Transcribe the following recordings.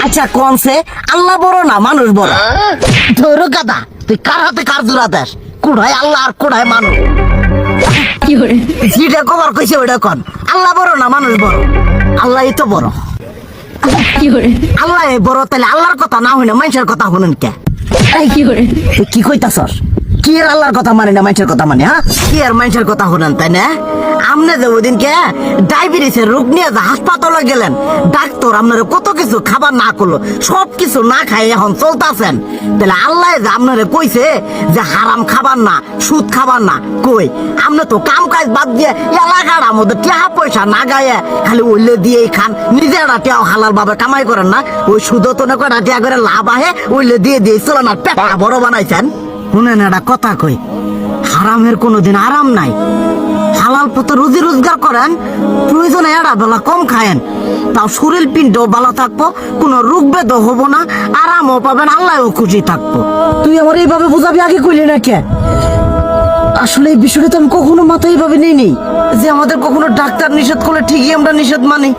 আচ্ছা কোনছে আল্লাহ বড় না মানুষ বড়? ধরো গাদা, তুই কার হাতে কার জোড়া দেশ? কোড়ায় আল্লাহ আর কোড়ায় মানুষ। যেটা কবার কইছে ওইটা কন। আল্লাহ বড় না মানুষ বড়? আল্লাহ তো বড়। আল্লাহ বড়, তাহলে আল্লাহর কথা না হই না মানুষের কথা শুনেন কে? তুই কি কইতাছস? কি আর আল্লাহর কথা মানে না মানুষের কথা মানে? হ্যাঁ, কি আর মানুষের কথা শুনেন তাই না? আমনে যে ওই দিনকে ডায়াবেটিসের রোগ নিয়ে যে হাসপাতালে গেলেন, ডাক্তার আপনারা কত কিছু খাবার না করলো, সব কিছু না খাই এখন চলতেছেন। তাহলে আল্লাহ যে আপনারা কইছে যে হারাম খাবার না, সুদ খাবার না, কই আপনি তো কাম কাজ বাদ দিয়ে এলাকার আমাদের টাকা পয়সা না গায়ে খালি ওইলে দিয়েই খান, নিজেরা টেও হালাল ভাবে কামাই করেন না, ওই সুদও তো না কটা টিয়া করে লাভ আহে ওইলে দিয়ে দিয়ে চলেন আর পেটা বড় বানাইছেন। শুনেন একটা কথা কই, হারামের কোনোদিন আরাম নাই। হালাল পথে রুজি রোজগার করেন, প্রয়োজনে এড়া বেলা কম খায়েন, তাও শরীর পিণ্ডও ভালো থাকবো, কোনো রোগ বেদও হবো না, আরামও পাবেন, আল্লাহও খুশি থাকবো। তুই আমার এইভাবে বুঝাবি আগে কইলি না কে? আসলে এই বিষয়টা তো আমি কখনো মাথায় এইভাবে নিইনি যে আমাদের কখনো ডাক্তার নিষেধ করলে ঠিকই আমরা নিষেধ মানি,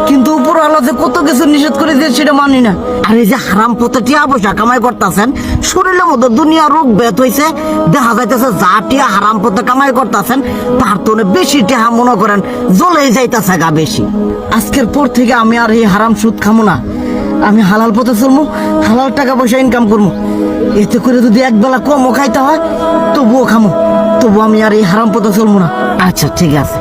কিন্তু উপর আল্লাহ যে কত কিছু নিষেধ করে দিয়ে সেটা মানি না। আর এই যে হারাম পথে টিয়া পয়সা কামাই করতেছেন, শরীরের মধ্যে দুনিয়া রোগ ব্যাধ হয়েছে, দেখা যাইতেছে যা টিয়া হারাম পথে কামাই করতেছেন তার তো বেশি টিয়া মনে করেন জ্বলে যাইতেছে গা বেশি। আজকের পর থেকে আমি আর এই হারাম সুদ খামো না, আমি হালাল পথে চলবো, হালাল টাকা পয়সা ইনকাম করবো। এতে করে যদি একবেলা কমও খাইতে হয় তবুও খামো, তবু আমি আর এই হারাম পথে চলবো না। আচ্ছা ঠিক আছে।